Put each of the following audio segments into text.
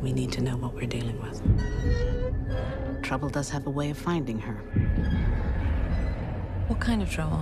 we need to know what we're dealing with. Trouble does have a way of finding her. What kind of trouble?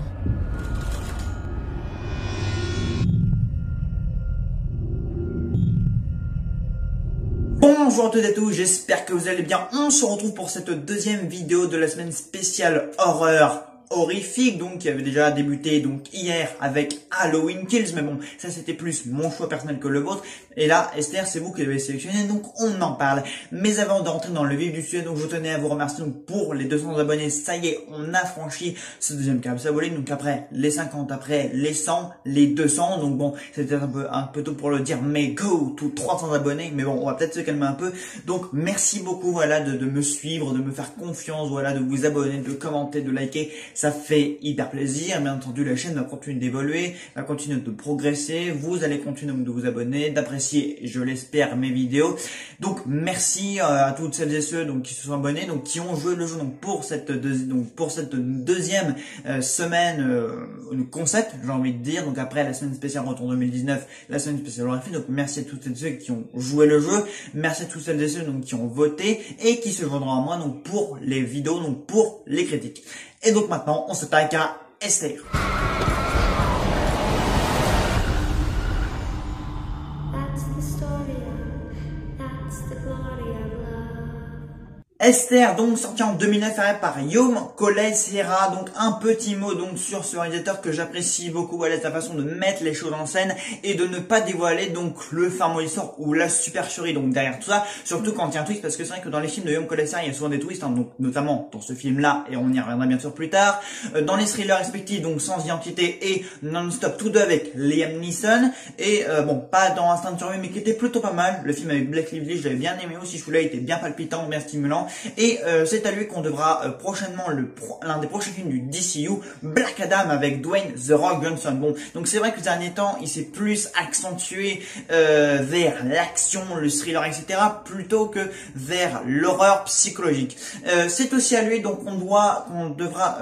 Bonjour à toutes et à tous, j'espère que vous allez bien. On se retrouve pour cette deuxième vidéo de la semaine spéciale horreur horrifique, donc qui avait déjà débuté donc hier avec Halloween Kills, mais bon, ça c'était plus mon choix personnel que le vôtre. Et là, Esther, c'est vous qui l'avez sélectionné, donc on en parle. Mais avant de rentrer dans le vif du sujet, donc je tenais à vous remercier donc pour les 200 abonnés. Ça y est, on a franchi ce deuxième cap symbolique. Donc après les 50, après les 100, les 200. Donc bon, c'était un peu tôt pour le dire, mais go to 300 abonnés. Mais bon, on va peut-être se calmer un peu. Donc merci beaucoup, voilà, de me suivre, de me faire confiance, voilà, de vous abonner, de commenter, de liker. Ça fait hyper plaisir. Bien entendu, la chaîne va continuer d'évoluer, va continuer de progresser. Vous allez continuer de vous abonner, d'apprécier, je l'espère, mes vidéos. Donc merci à toutes celles et ceux donc qui se sont abonnés, donc qui ont joué le jeu donc pour cette deuxième semaine concept, j'ai envie de dire. Donc après la semaine spéciale Retour 2019, la semaine spéciale horrifique. Donc merci à toutes celles et ceux qui ont joué le jeu. Merci à toutes celles et ceux donc qui ont voté et qui se joindront à moi donc pour les vidéos, donc pour les critiques. Et donc maintenant, on s'attaque à Esther. Esther, donc sorti en 2009 par Guillaume Collet-Serra. Donc un petit mot donc sur ce réalisateur que j'apprécie beaucoup, voilà, sa façon de mettre les choses en scène et de ne pas dévoiler donc le fin mot d'histoire ou la supercherie donc derrière tout ça, surtout quand il y a un twist, parce que c'est vrai que dans les films de Guillaume Collet-Serra il y a souvent des twists, hein, donc notamment dans ce film là, et on y reviendra bien sûr plus tard, dans les thrillers respectifs donc Sans Identité et Non-Stop, tous deux avec Liam Neeson, et bon, pas dans Instinct de survie mais qui était plutôt pas mal. Le film avec Blake Lively, je l'avais bien aimé aussi, celui-là était bien palpitant, bien stimulant. Et c'est à lui qu'on devra prochainement l'un des prochains films du DCU, Black Adam, avec Dwayne The Rock Johnson. Bon, donc c'est vrai que ces derniers temps, il s'est plus accentué vers l'action, le thriller, etc., plutôt que vers l'horreur psychologique. C'est aussi à lui donc qu'on devra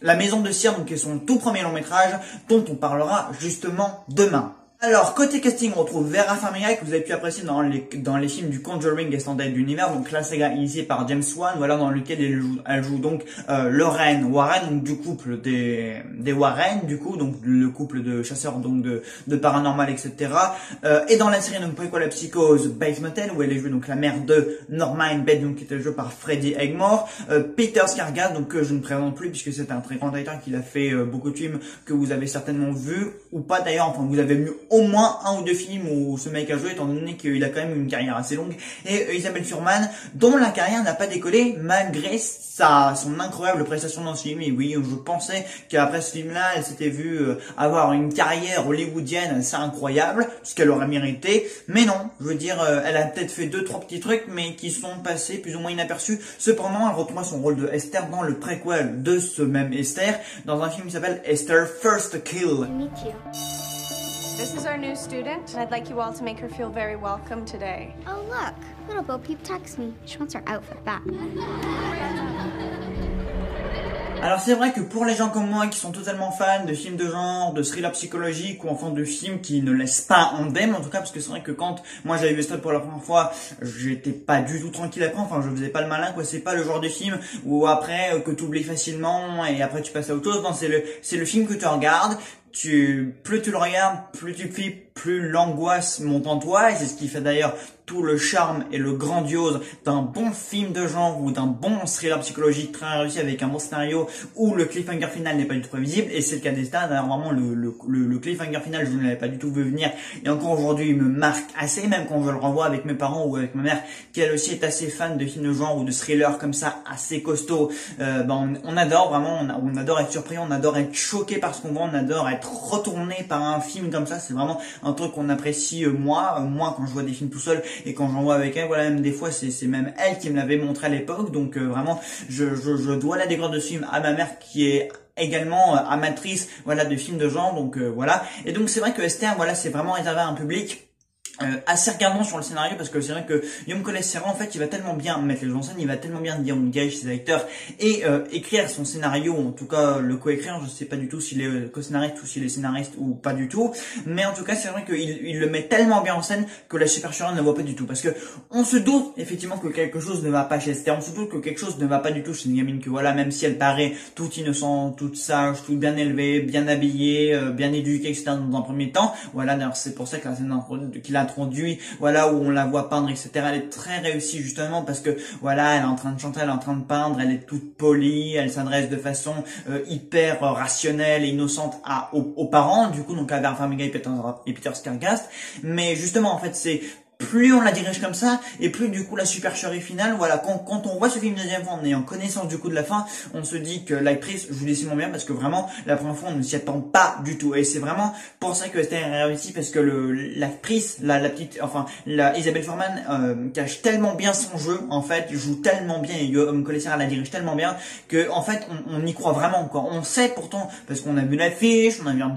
La Maison de Cire, donc qui est son tout premier long métrage, dont on parlera justement demain. Alors, côté casting, on retrouve Vera Farmiga, que vous avez pu apprécier dans les films du Conjuring Extended d'univers, donc la saga initiée par James Wan, voilà, dans lequel elle joue donc Lorraine Warren, donc du couple des Warren, du coup, donc le couple de chasseurs donc de paranormal, etc. Et dans la série donc préquel à Psychose, Bates Motel, où elle est jouée donc la mère de Norma Bed, donc qui était jouée par Freddie Highmore, Peter Skarsgård, donc que je ne présente plus puisque c'est un très grand acteur qui a fait beaucoup de films que vous avez certainement vus ou pas d'ailleurs, enfin vous avez vu au moins un ou deux films où ce mec a joué, étant donné qu'il a quand même une carrière assez longue, et Isabelle Fuhrman, dont la carrière n'a pas décollé malgré son incroyable prestation dans ce film. Et oui, je pensais qu'après ce film-là, elle s'était vue avoir une carrière hollywoodienne assez incroyable, ce qu'elle aurait mérité, mais non, je veux dire, elle a peut-être fait 2-3 petits trucs, mais qui sont passés plus ou moins inaperçus. Cependant, elle retrouvera son rôle de Esther dans le préquel de ce même Esther, dans un film qui s'appelle Esther First Kill. This is our new student, and I'd like you all to make her feel very welcome today. Oh, look. Little Bo Peep texts me. She wants her outfit back. Alors c'est vrai que pour les gens comme moi qui sont totalement fans de films de genre, de thrillers psychologiques ou enfin de films qui ne laissent pas indemne, en tout cas, parce que c'est vrai que quand moi j'avais vu Esther pour la première fois, j'étais pas du tout tranquille après, enfin je faisais pas le malin quoi, c'est pas le genre de film où après que tu oublies facilement et après tu passes à autre chose. Non, c'est le film que tu regardes, plus tu le regardes, plus tu flippes, plus l'angoisse monte en toi, et c'est ce qui fait d'ailleurs tout le charme et le grandiose d'un bon film de genre ou d'un bon thriller psychologique très réussi avec un bon scénario où le cliffhanger final n'est pas du tout prévisible, et c'est le cas d'Esther. D'ailleurs vraiment le cliffhanger final, je ne l'avais pas du tout vu venir, et encore aujourd'hui il me marque assez, même quand je le revois avec mes parents ou avec ma mère qui elle aussi est assez fan de films de genre ou de thrillers comme ça assez costauds. On adore vraiment, on adore être surpris, on adore être choqué par ce qu'on voit, on adore être retourné par un film comme ça. C'est vraiment un truc qu'on apprécie moi quand je vois des films tout seul, et quand j'en vois avec elle, voilà, même des fois c'est même elle qui me l'avait montré à l'époque. Donc vraiment je dois la découverte de ce film à ma mère qui est également amatrice, voilà, de films de genre. Donc voilà, et donc c'est vrai que Esther, voilà, c'est vraiment réservé à un public assez regardant sur le scénario, parce que c'est vrai que Guillaume Collet-Serra, en fait, il va tellement bien mettre les en scène, il va tellement bien diriger ses acteurs et écrire son scénario, en tout cas le co-écrire. Je sais pas du tout s'il est co-scénariste ou s'il est scénariste ou pas du tout, mais en tout cas c'est vrai qu'il le met tellement bien en scène que la supercherie ne la voit pas du tout, parce que on se doute effectivement que quelque chose ne va pas chez Esther, on se doute que quelque chose ne va pas du tout chez une gamine, que voilà, même si elle paraît toute innocente, toute sage, toute bien élevée, bien habillée, bien éduquée, etc. dans un premier temps, voilà, d'ailleurs c'est pour ça que la scène qu'il a introduit, voilà, où on la voit peindre, etc. Elle est très réussie justement parce que voilà, elle est en train de chanter, elle est en train de peindre, elle est toute polie, elle s'adresse de façon hyper rationnelle et innocente aux parents, du coup, donc à Vera Farmiga et Peter Skarsgård. Mais justement, en fait, c'est plus on la dirige comme ça, et plus du coup la supercherie finale, voilà, quand on voit ce film deuxième fois en ayant connaissance du coup de la fin, on se dit que l'actrice joue décidément bien, parce que vraiment la première fois on ne s'y attend pas du tout, et c'est vraiment pour ça que Esther est réussi, parce que l'actrice, la petite, enfin la Isabelle Fuhrman cache tellement bien son jeu, en fait, joue tellement bien, et Guillaume Collet-Serra la dirige tellement bien que en fait on y croit vraiment, quoi. On sait pourtant, parce qu'on a vu l'affiche, on a vu un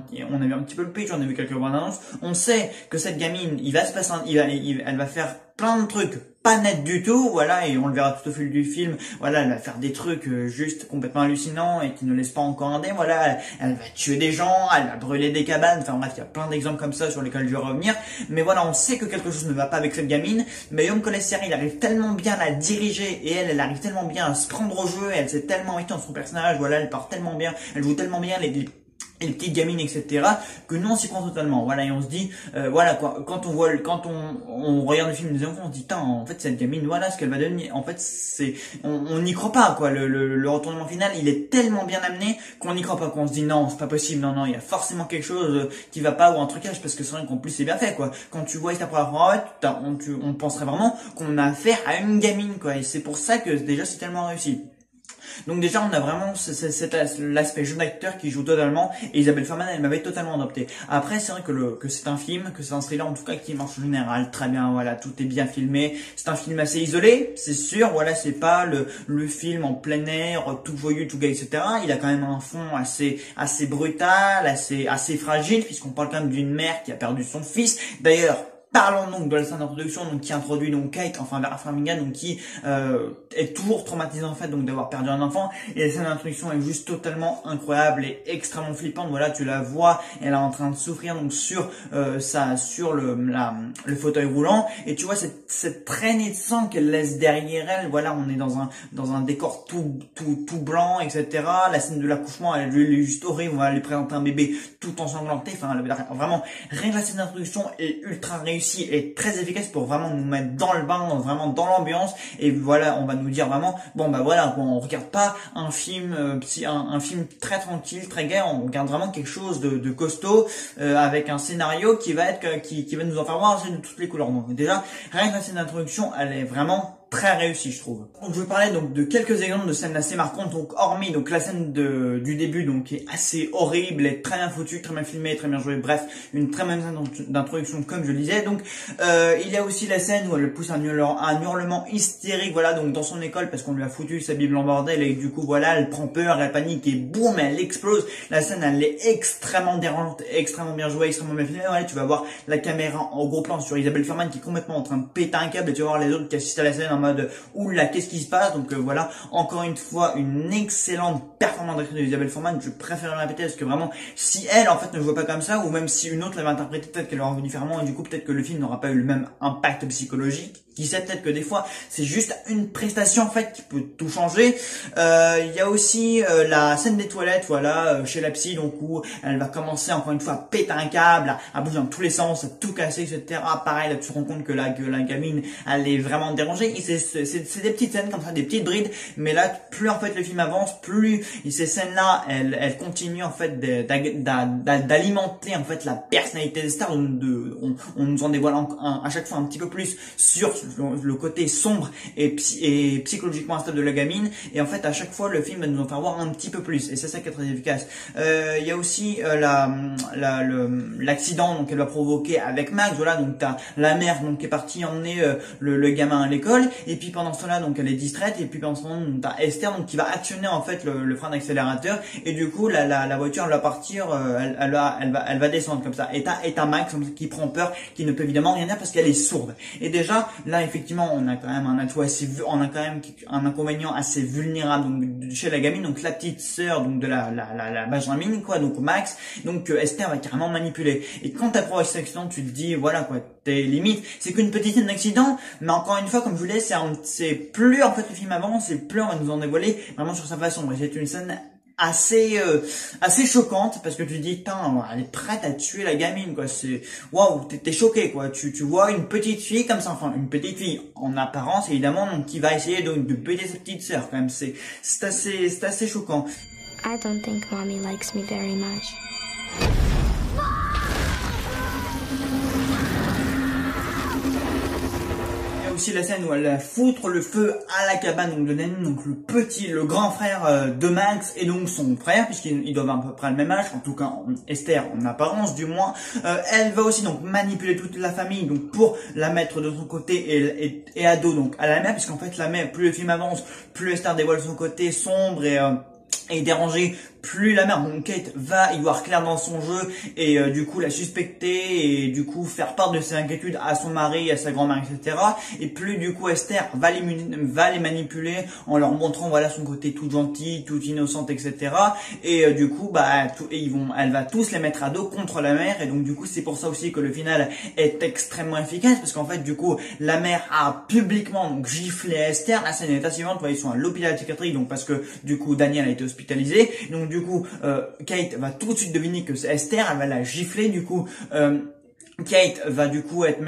petit peu le pitch, on a vu quelques bandes annonces, on sait que cette gamine, il va se passer elle va faire plein de trucs pas nets du tout, voilà, et on le verra tout au fil du film, voilà, elle va faire des trucs juste complètement hallucinants et qui ne laissent pas encore un dé, voilà, elle va tuer des gens, elle va brûler des cabanes, enfin bref, il y a plein d'exemples comme ça sur lesquels je vais revenir, mais voilà, on sait que quelque chose ne va pas avec cette gamine, mais Guillaume Collet-Serra, il arrive tellement bien à la diriger, et elle arrive tellement bien à se prendre au jeu, elle s'est tellement invitée dans son personnage, voilà, elle part tellement bien, elle joue tellement bien les petites gamines, etc., que nous on s'y prend totalement, voilà, et on se dit voilà quoi, quand on regarde le film des enfants, on se dit en fait cette gamine, voilà ce qu'elle va devenir, en fait c'est on n'y croit pas, quoi. Le retournement final, il est tellement bien amené qu'on n'y croit pas, qu'on se dit non, c'est pas possible, non, il y a forcément quelque chose qui va pas, ou un trucage, parce que c'est vrai qu'en plus c'est bien fait, quoi. Quand tu vois ta première fois, on penserait vraiment qu'on a affaire à une gamine, quoi, et c'est pour ça que déjà c'est tellement réussi. Donc déjà on a vraiment l'aspect jeune acteur qui joue totalement, et Isabelle Fuhrman elle m'avait totalement adopté. Après c'est vrai que c'est un film, que c'est un thriller en tout cas qui marche en général très bien, voilà, tout est bien filmé, c'est un film assez isolé, c'est sûr, voilà, c'est pas le film en plein air, tout joyeux, tout gay, etc. Il a quand même un fond assez brutal, assez fragile, puisqu'on parle quand même d'une mère qui a perdu son fils. D'ailleurs, parlons donc de la scène d'introduction, donc qui introduit donc Kate, enfin Vera Farmiga, donc qui est toujours traumatisée en fait, donc d'avoir perdu un enfant. Et la scène d'introduction est juste totalement incroyable et extrêmement flippante. Voilà, tu la vois, elle est en train de souffrir donc sur le fauteuil roulant, et tu vois cette traînée de sang qu'elle laisse derrière elle. Voilà, on est dans un décor tout blanc, etc. La scène de l'accouchement, elle est juste horrible. On va lui présenter un bébé tout ensanglanté. Enfin, vraiment, rien que la scène d'introduction est ultra réussie et très efficace pour vraiment nous mettre dans le bain, vraiment dans l'ambiance, et voilà, on va nous dire vraiment, bon bah voilà, on regarde pas un film un film très tranquille, très gai, on regarde vraiment quelque chose de costaud, avec un scénario qui va nous en faire voir de toutes les couleurs. Donc déjà, rien que la scène d'introduction, elle est vraiment très réussi, je trouve. Donc je vais parler donc de quelques exemples de scènes assez marquantes, donc hormis donc la scène du début, donc qui est assez horrible et très bien foutue, très bien filmée, très bien jouée, bref, une très bonne scène d'introduction comme je le disais. Donc il y a aussi la scène où elle pousse un hurlement hystérique, voilà, donc dans son école, parce qu'on lui a foutu sa Bible en bordel, et du coup voilà, elle prend peur, elle panique, et boum, elle explose. La scène, elle est extrêmement dérangeante, extrêmement bien jouée, extrêmement bien filmée. Ouais, tu vas voir la caméra en gros plan sur Isabelle Fuhrman qui est complètement en train de péter un câble, et tu vas voir les autres qui assistent à la scène en mode oula, qu'est-ce qui se passe. Donc voilà, encore une fois, une excellente performance d'actrice d'Isabelle Fuhrman. Je préfère la répéter, parce que vraiment, si elle en fait ne joue pas comme ça, ou même si une autre l'avait interprété, peut-être qu'elle aurait vu différemment, et du coup peut-être que le film n'aura pas eu le même impact psychologique. Qui sait, peut-être que des fois c'est juste une prestation en fait qui peut tout changer. Il y a aussi la scène des toilettes, voilà, chez la psy, donc où elle va commencer encore une fois à péter un câble, à bouger dans tous les sens, à tout casser, etc. Pareil, là tu te rends compte que la gamine elle est vraiment dérangée. Et c'est des petites scènes comme ça, des petites brides, mais là plus en fait le film avance, plus et ces scènes là elles continuent en fait d'alimenter en fait la personnalité des stars. On nous en dévoile à chaque fois un petit peu plus sur le côté sombre et psychologiquement instable de la gamine, et en fait à chaque fois le film va nous en faire voir un petit peu plus, et c'est ça qui est très efficace. Il y a aussi l'accident donc qu'elle va provoquer avec Max, voilà, donc t'as la mère donc qui est partie emmener le gamin à l'école, et puis pendant ce temps-là, donc elle est distraite, et puis pendant ce temps-là, t'as Esther donc qui va actionner en fait le frein d'accélérateur, et du coup la voiture elle va partir, elle va descendre comme ça. Et t'as Max comme ça, qui prend peur, qui ne peut évidemment rien dire parce qu'elle est sourde. Et déjà là effectivement on a quand même un atout on a quand même un inconvénient assez vulnérable donc chez la gamine, donc la petite sœur donc de la Benjamin quoi, donc Max, donc Esther va carrément manipuler. Et quand t'as provoqué cet accident, tu te dis voilà quoi, t'es limite, c'est qu'une petite scène d'accident, mais encore une fois comme je vous l'ai, c'est plus en fait le film avance, c'est plus on va nous en dévoiler vraiment sur sa façon. Et c'est une scène assez choquante parce que tu te dis putain, elle est prête à tuer la gamine quoi, c'est waouh, t'es choqué quoi, tu vois une petite fille comme ça, enfin une petite fille en apparence évidemment, donc qui va essayer donc de péter sa petite sœur quand même, c'est assez choquant. I don't think Mommy likes me very much. Aussi la scène où elle va foutre le feu à la cabane donc de Danny, donc le grand frère de Max et donc son frère, puisqu'ils doivent à peu près le même âge, en tout cas Esther en apparence du moins. Elle va aussi donc manipuler toute la famille donc pour la mettre de son côté et à dos donc à la mère, puisqu'en fait la mère, plus le film avance, plus Esther dévoile son côté sombre et dérangé, plus la mère, donc Kate, va y voir clair dans son jeu et du coup la suspecter et du coup faire part de ses inquiétudes à son mari, à sa grand-mère, etc. Et plus du coup Esther va les manipuler en leur montrant voilà son côté tout gentil, tout innocente, etc. Et du coup elle va tous les mettre à dos contre la mère, et donc du coup c'est pour ça aussi que le final est extrêmement efficace, parce qu'en fait du coup la mère a publiquement donc giflé Esther. La scène est assez suivante, ils sont à l'hôpital psychiatrique donc parce que du coup Daniel a été hospitalisé, donc du coup Kate va tout de suite deviner que c'est Esther, elle va la gifler, du coup Kate va du coup être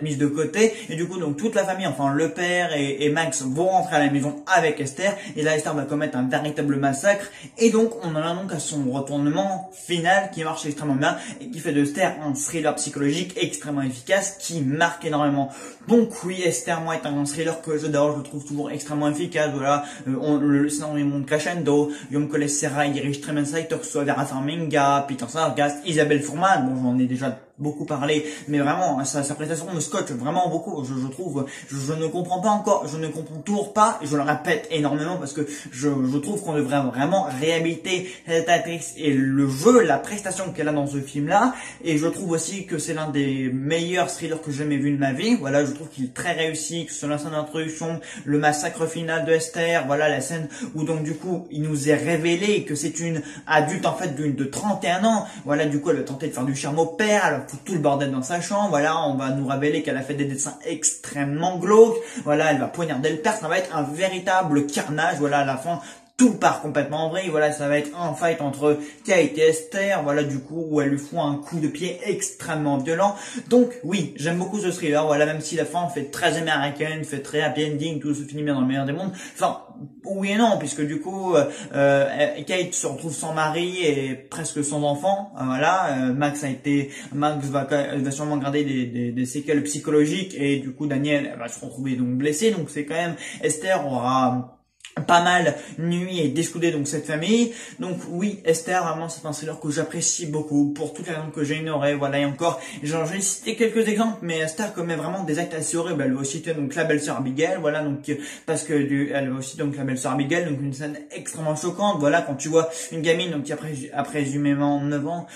mise de côté, et du coup donc toute la famille, enfin le père et Max vont rentrer à la maison avec Esther, et là Esther va commettre un véritable massacre, et donc on en a donc à son retournement final qui marche extrêmement bien et qui fait de Esther un thriller psychologique extrêmement efficace qui marque énormément. Donc oui, Esther moi est un thriller que j'adore, je le trouve toujours extrêmement efficace. Voilà, le scénario monte crescendo, Guillaume Collet-Serra il dirige très bien ça, que ce soit Vera Farmiga, Peter Sarsgaard, Isabelle Fuhrman, bon j'en ai déjà beaucoup parlé, mais vraiment sa prestation me scotche vraiment beaucoup. Je trouve, je ne comprends pas encore, je ne comprends toujours pas, et je le répète énormément parce que je trouve qu'on devrait vraiment réhabiliter cette actrice et le jeu, la prestation qu'elle a dans ce film là, et je trouve aussi que c'est l'un des meilleurs thrillers que j'ai jamais vu de ma vie. Voilà, je trouve qu'il est très réussi, que ce soit la scène d'introduction, le massacre final de Esther, voilà la scène où donc du coup il nous est révélé que c'est une adulte en fait de 31 ans, voilà du coup elle a tenté de faire du charme au père, elle fout tout le bordel dans sa chambre, voilà, on va nous révéler qu'elle a fait des dessins extrêmement glauques, voilà, elle va poignarder le père, ça va être un véritable carnage, voilà, à la fin, tout part complètement en vrille, voilà, ça va être un fight entre Kate et Esther, voilà, du coup, où elle lui fout un coup de pied extrêmement violent. Donc, oui, j'aime beaucoup ce thriller, voilà, même si la fin fait très américaine, fait très happy ending, tout se finit bien dans le meilleur des mondes. Enfin, oui et non, puisque du coup, Kate se retrouve sans mari et presque sans enfant, voilà, Max va sûrement garder des séquelles psychologiques, et du coup, Daniel va se retrouver donc blessé, donc c'est quand même, Esther aura pas mal nuit et descoudé donc cette famille. Donc oui, Esther, vraiment c'est un thriller que j'apprécie beaucoup pour toutes les raisons que j'ai ignorées, voilà. Et encore, j'ai cité quelques exemples, mais Esther commet vraiment des actes assez horribles. Elle va aussi citer donc la belle-sœur Abigail, voilà, donc parce que elle va aussi donc la belle-sœur Abigail, donc une scène extrêmement choquante, voilà, quand tu vois une gamine donc qui a présumément 9 ans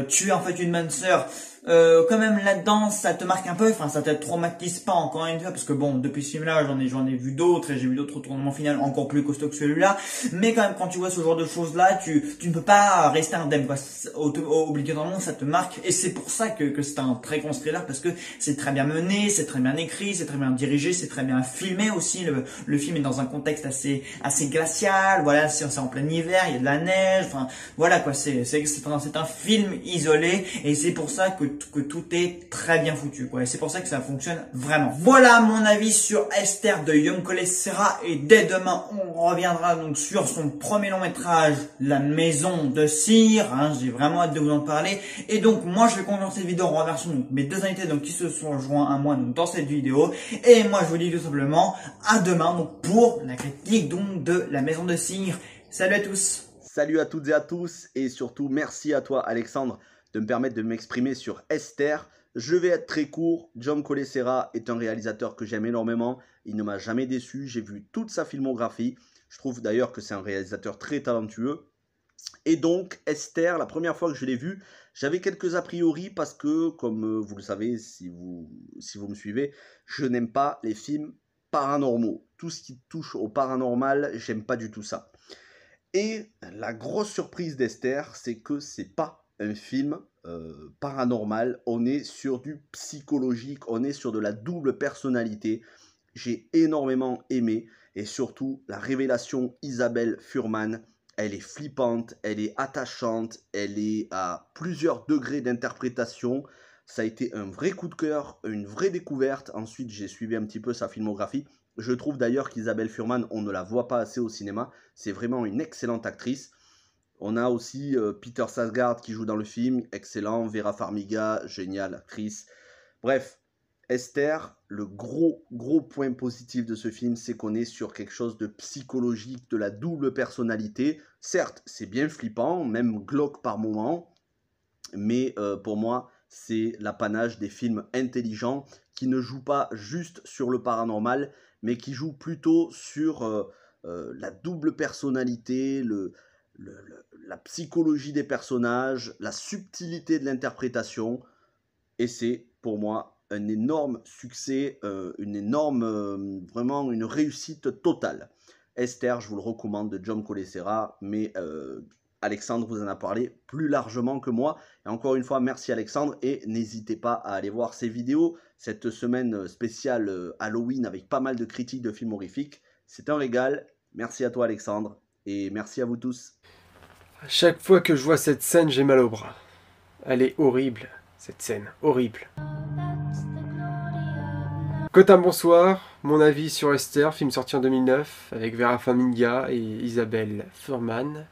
tuer en fait une bonne sœur. Quand même là-dedans ça te marque un peu, enfin ça te traumatise pas encore une fois, parce que bon, depuis ce film là j'en ai vu d'autres, et j'ai vu d'autres retournements finaux encore plus costauds que celui-là, mais quand même quand tu vois ce genre de choses là, tu ne peux pas rester indemne quoi, obligatoirement ça te marque, et c'est pour ça que c'est un très grand thriller, parce que c'est très bien mené, c'est très bien écrit, c'est très bien dirigé, c'est très bien filmé aussi, le film est dans un contexte assez glacial, voilà, c'est en plein hiver, il y a de la neige, enfin voilà quoi, c'est un film isolé, et c'est pour ça que tout est très bien foutu quoi, et c'est pour ça que ça fonctionne vraiment. Voilà mon avis sur Esther de Guillaume Collet-Serra, et dès demain on reviendra donc sur son premier long métrage, La Maison de Cire, hein, j'ai vraiment hâte de vous en parler. Et donc moi je vais conclure cette vidéo en remerciant donc mes deux invités donc qui se sont joints à moi donc dans cette vidéo, et moi je vous dis tout simplement à demain donc pour la critique donc de La Maison de Cire. Salut à tous. Salut à toutes et à tous, et surtout merci à toi Alexandre de me permettre de m'exprimer sur Esther. Je vais être très court. John Collet-Serra est un réalisateur que j'aime énormément. Il ne m'a jamais déçu. J'ai vu toute sa filmographie. Je trouve d'ailleurs que c'est un réalisateur très talentueux. Et donc, Esther, la première fois que je l'ai vu, j'avais quelques a priori parce que, comme vous le savez, si vous me suivez, je n'aime pas les films paranormaux. Tout ce qui touche au paranormal, j'aime pas du tout ça. Et la grosse surprise d'Esther, c'est que c'est pas un film paranormal. On est sur du psychologique, on est sur de la double personnalité. J'ai énormément aimé, et surtout la révélation Isabelle Fuhrman. Elle est flippante, elle est attachante, elle est à plusieurs degrés d'interprétation. Ça a été un vrai coup de cœur, une vraie découverte. Ensuite, j'ai suivi un petit peu sa filmographie. Je trouve d'ailleurs qu'Isabelle Fuhrman, on ne la voit pas assez au cinéma. C'est vraiment une excellente actrice. On a aussi Peter Sarsgaard qui joue dans le film, excellent. Vera Farmiga, géniale actrice. Bref, Esther, le gros point positif de ce film, c'est qu'on est sur quelque chose de psychologique, de la double personnalité. Certes, c'est bien flippant, même glauque par moments, mais pour moi, c'est l'apanage des films intelligents qui ne jouent pas juste sur le paranormal, mais qui jouent plutôt sur la double personnalité, la psychologie des personnages, la subtilité de l'interprétation, et c'est pour moi un énorme succès, vraiment une réussite totale. Esther, je vous le recommande, de John Collet-Serra, mais Alexandre vous en a parlé plus largement que moi. Et encore une fois, merci Alexandre, et n'hésitez pas à aller voir ces vidéos, cette semaine spéciale Halloween avec pas mal de critiques de films horrifiques. C'est un régal. Merci à toi Alexandre, et merci à vous tous. À chaque fois que je vois cette scène, j'ai mal au bras. Elle est horrible, cette scène, horrible. Quentin, bonsoir. Mon avis sur Esther, film sorti en 2009 avec Vera Farmiga et Isabelle Fuhrman.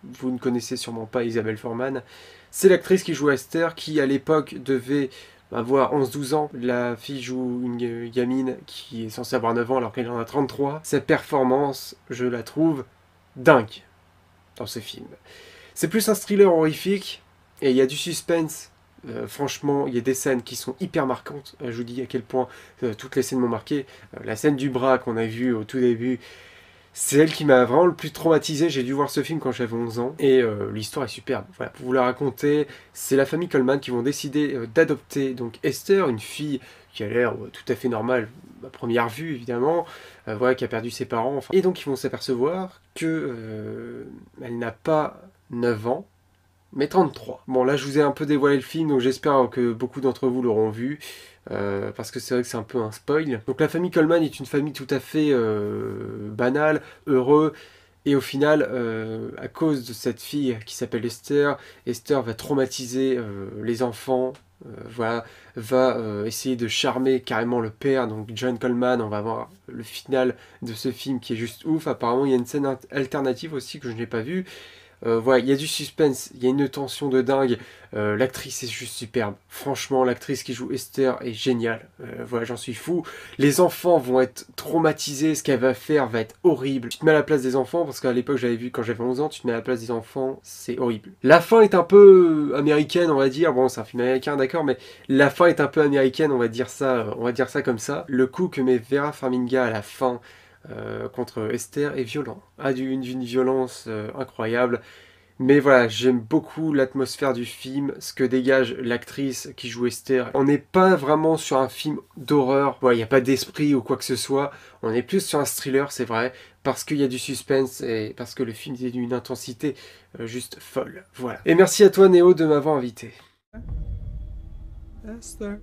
Vous ne connaissez sûrement pas Isabelle Fuhrman. C'est l'actrice qui joue Esther, qui à l'époque devait avoir 11-12 ans. La fille joue une gamine qui est censée avoir 9 ans alors qu'elle en a 33. Sa performance, je la trouve dingue dans ce film. C'est plus un thriller horrifique et il y a du suspense. Franchement, il y a des scènes qui sont hyper marquantes. Je vous dis à quel point toutes les scènes m'ont marqué. La scène du bras qu'on a vue au tout début, c'est elle qui m'a vraiment le plus traumatisé. J'ai dû voir ce film quand j'avais 11 ans. Et l'histoire est superbe. Voilà, pour vous la raconter, c'est la famille Coleman qui vont décider d'adopter donc Esther, une fille qui a l'air tout à fait normale à première vue, évidemment, voilà, qui a perdu ses parents. Enfin. Et donc, ils vont s'apercevoir que elle n'a pas 9 ans, mais 33. Bon, là, je vous ai un peu dévoilé le film, donc j'espère que beaucoup d'entre vous l'auront vu, parce que c'est vrai que c'est un peu un spoil. Donc la famille Coleman est une famille tout à fait banale, heureux, et au final, à cause de cette fille qui s'appelle Esther, Esther va traumatiser les enfants, voilà, va essayer de charmer carrément le père, donc John Coleman. On va voir le final de ce film qui est juste ouf. Apparemment, il y a une scène alternative aussi que je n'ai pas vue. Voilà, il y a du suspense, il y a une tension de dingue, l'actrice est juste superbe, franchement l'actrice qui joue Esther est géniale, voilà, j'en suis fou. Les enfants vont être traumatisés, ce qu'elle va faire va être horrible. Tu te mets à la place des enfants, parce qu'à l'époque j'avais vu quand j'avais 11 ans, tu te mets à la place des enfants, c'est horrible. La fin est un peu américaine, on va dire, bon c'est un film américain d'accord, mais la fin est un peu américaine, on va dire ça comme ça. Le coup que met Vera Farmiga à la fin, contre Esther est violent, d'une violence incroyable. Mais voilà, j'aime beaucoup l'atmosphère du film, ce que dégage l'actrice qui joue Esther. On n'est pas vraiment sur un film d'horreur, il n'y a pas d'esprit ou quoi que ce soit, on est plus sur un thriller, c'est vrai, parce qu'il y a du suspense et parce que le film est d'une intensité juste folle. Voilà. Et merci à toi Néo de m'avoir invité. Esther.